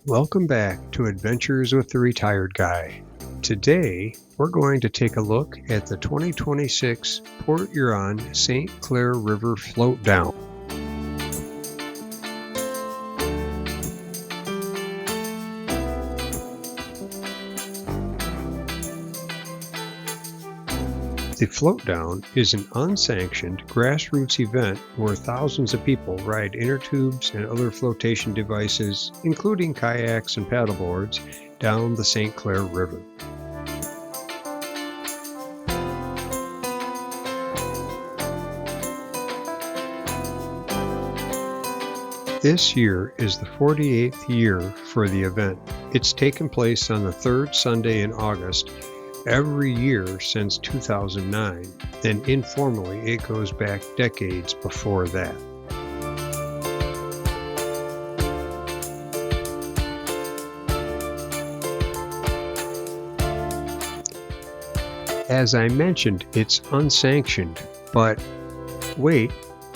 Welcome back to Adventures with the Retired Guy. Today, we're going to take a look at the 2026 Port Huron St. Clair River Float Down. The Float Down is an unsanctioned grassroots event where thousands of people ride inner tubes and other flotation devices, including kayaks and paddleboards, down the St. Clair River. This year is the 48th year for the event. It's taken place on the third Sunday in August every year since 2009, and informally it goes back decades before that. As I mentioned, it's unsanctioned, but wait,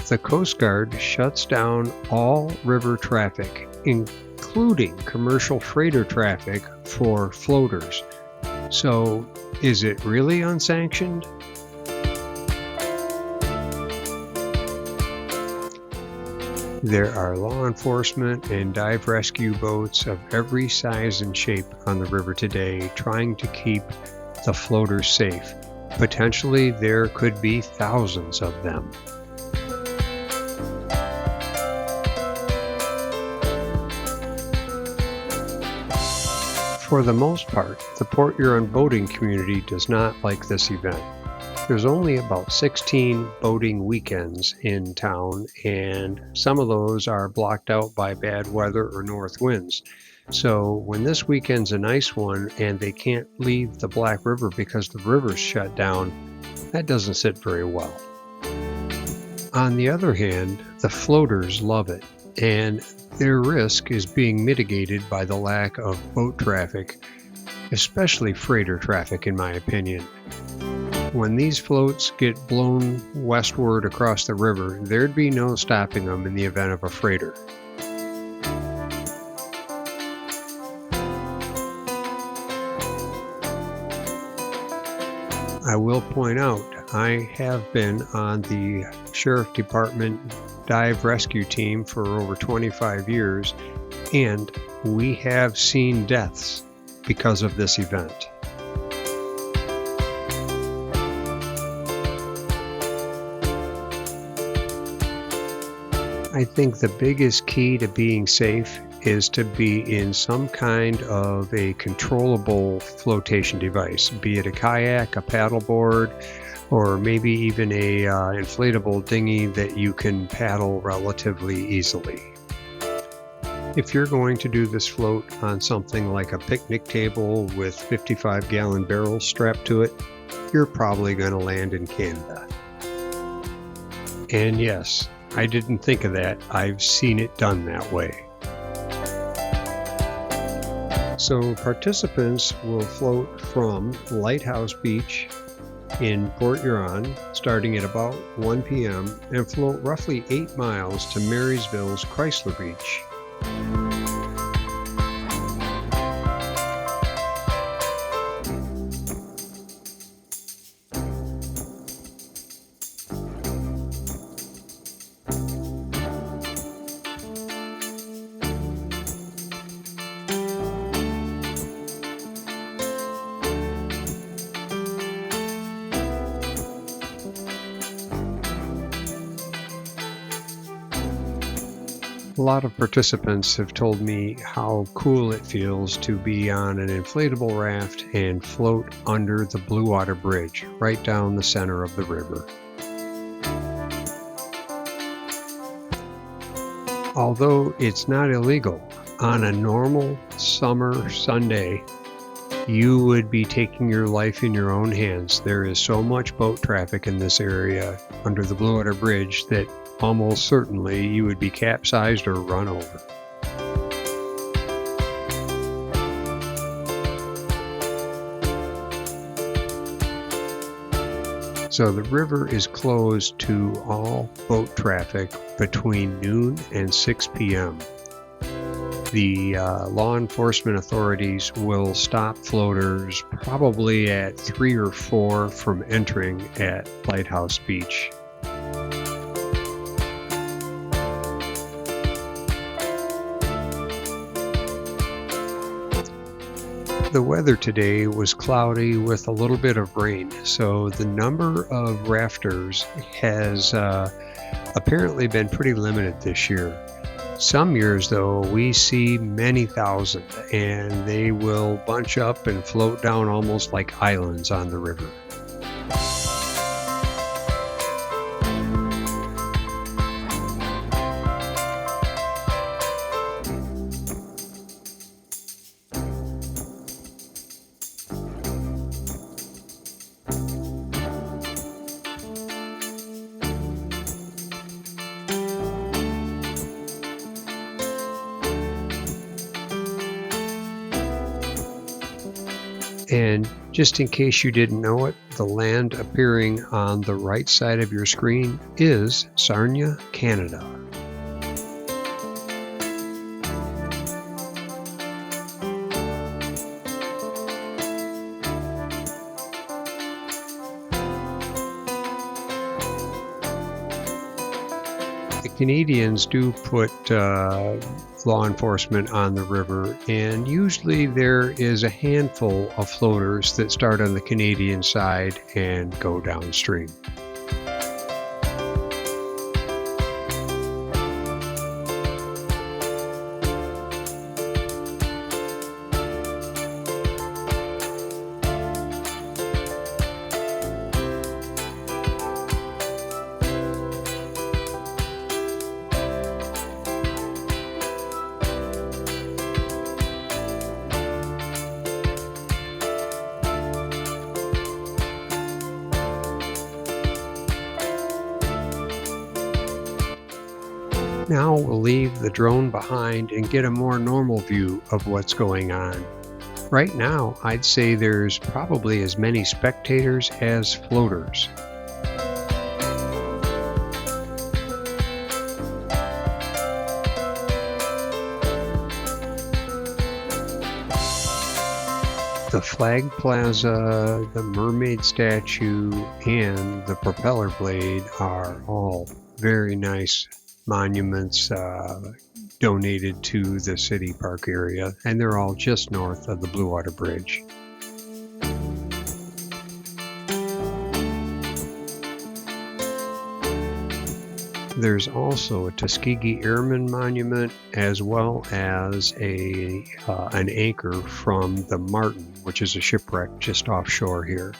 the Coast Guard shuts down all river traffic, including commercial freighter traffic for floaters. So, is it really unsanctioned? There are law enforcement and dive rescue boats of every size and shape on the river today trying to keep the floaters safe. Potentially, there could be thousands of them. For the most part, the Port Huron boating community does not like this event. There's only about 16 boating weekends in town, and some of those are blocked out by bad weather or north winds. So when this weekend's a nice one and they can't leave the Black River because the river's shut down, that doesn't sit very well. On the other hand, the floaters love it, and their risk is being mitigated by the lack of boat traffic, especially freighter traffic in my opinion. When these floats get blown westward across the river, there'd be no stopping them in the event of a freighter. I will point out, I have been on the Sheriff Department dive rescue team for over 25 years, and we have seen deaths because of this event. I think the biggest key to being safe is to be in some kind of a controllable flotation device, be it a kayak, a paddleboard, or maybe even a inflatable dinghy that you can paddle relatively easily. If you're going to do this float on something like a picnic table with 55-gallon barrels strapped to it, you're probably going to land in Canada. And yes, I didn't think of that. I've seen it done that way. So participants will float from Lighthouse Beach in Port Huron starting at about 1 p.m. and float roughly 8 miles to Marysville's Chrysler Beach. A lot of participants have told me how cool it feels to be on an inflatable raft and float under the Blue Water Bridge right down the center of the river. Although it's not illegal, on a normal summer Sunday, you would be taking your life in your own hands. There is so much boat traffic in this area under the Blue Water Bridge that almost certainly you would be capsized or run over. So the river is closed to all boat traffic between noon and 6 p.m. The law enforcement authorities will stop floaters probably at 3 or 4 from entering at Lighthouse Beach. The weather today was cloudy with a little bit of rain, so the number of rafters has apparently been pretty limited this year. Some years, though, we see many thousand, and they will bunch up and float down almost like islands on the river. And just in case you didn't know it, the land appearing on the right side of your screen is Sarnia, Canada. The Canadians do put law enforcement on the river, and usually there is a handful of floaters that start on the Canadian side and go downstream. Now we'll leave the drone behind and get a more normal view of what's going on. Right now, I'd say there's probably as many spectators as floaters. The Flag Plaza, the Mermaid Statue, and the Propeller Blade are all very nice monuments donated to the city park area, and they're all just north of the Blue Water Bridge. There's also a Tuskegee Airmen Monument, as well as an anchor from the Martin, which is a shipwreck just offshore here.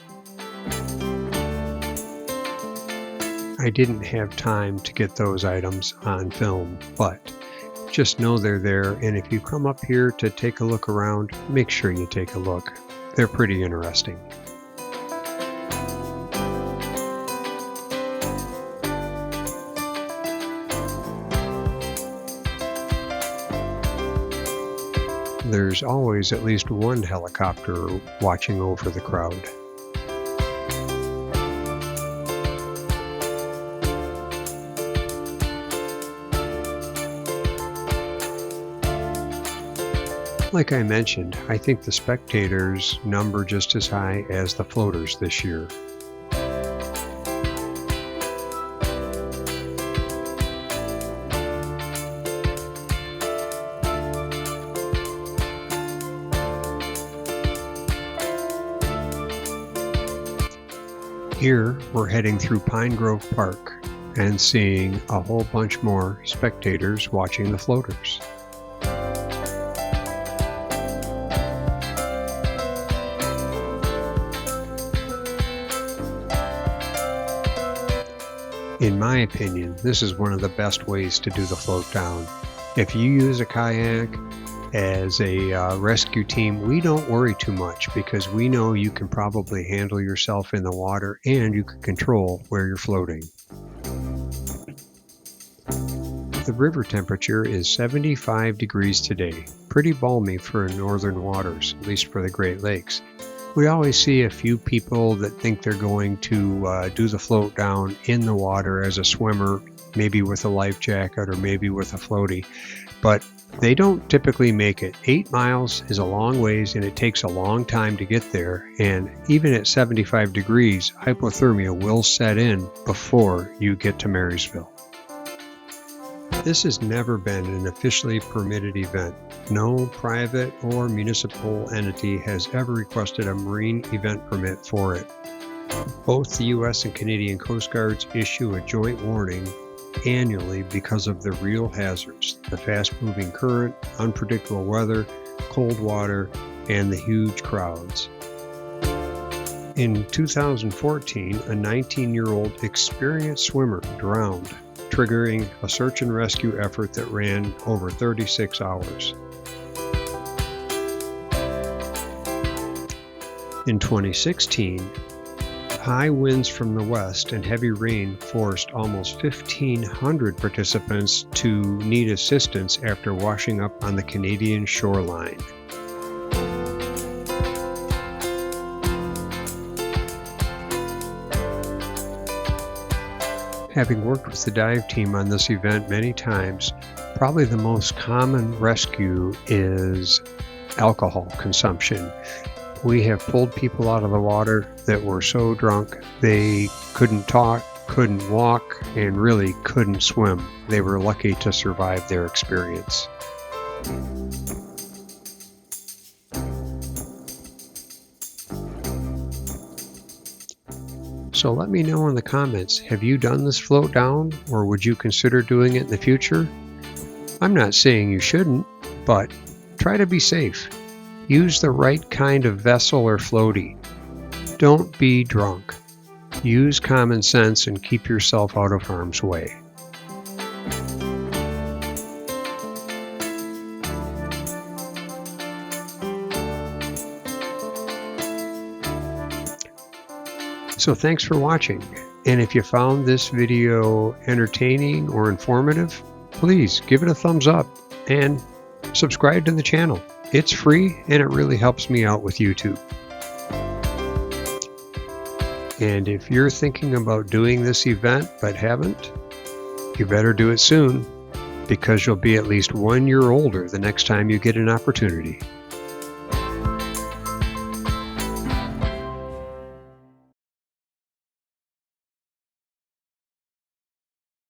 I didn't have time to get those items on film, but just know they're there, and if you come up here to take a look around, make sure you take a look. They're pretty interesting. There's always at least one helicopter watching over the crowd. Like I mentioned, I think the spectators number just as high as the floaters this year. Here, we're heading through Pine Grove Park and seeing a whole bunch more spectators watching the floaters. In my opinion, this is one of the best ways to do the float down. If you use a kayak as a rescue team, we don't worry too much because we know you can probably handle yourself in the water and you can control where you're floating. The river temperature is 75 degrees today, pretty balmy for northern waters, at least for the Great Lakes. We always see a few people that think they're going to do the float down in the water as a swimmer, maybe with a life jacket or maybe with a floaty, but they don't typically make it. 8 miles is a long ways and it takes a long time to get there, and even at 75 degrees, hypothermia will set in before you get to Marysville. This has never been an officially permitted event. No private or municipal entity has ever requested a marine event permit for it. Both the U.S. and Canadian Coast Guards issue a joint warning annually because of the real hazards: the fast-moving current, unpredictable weather, cold water, and the huge crowds. In 2014, a 19-year-old experienced swimmer drowned, triggering a search and rescue effort that ran over 36 hours. In 2016, high winds from the west and heavy rain forced almost 1,500 participants to need assistance after washing up on the Canadian shoreline. Having worked with the dive team on this event many times, probably the most common rescue is alcohol consumption. We have pulled people out of the water that were so drunk they couldn't talk, couldn't walk, and really couldn't swim. They were lucky to survive their experience. So let me know in the comments, have you done this float down, or would you consider doing it in the future? I'm not saying you shouldn't, but try to be safe. Use the right kind of vessel or floaty. Don't be drunk. Use common sense and keep yourself out of harm's way. So thanks for watching, and if you found this video entertaining or informative, please give it a thumbs up and subscribe to the channel. It's free and it really helps me out with YouTube. And if you're thinking about doing this event but haven't, you better do it soon, because you'll be at least 1 year older the next time you get an opportunity.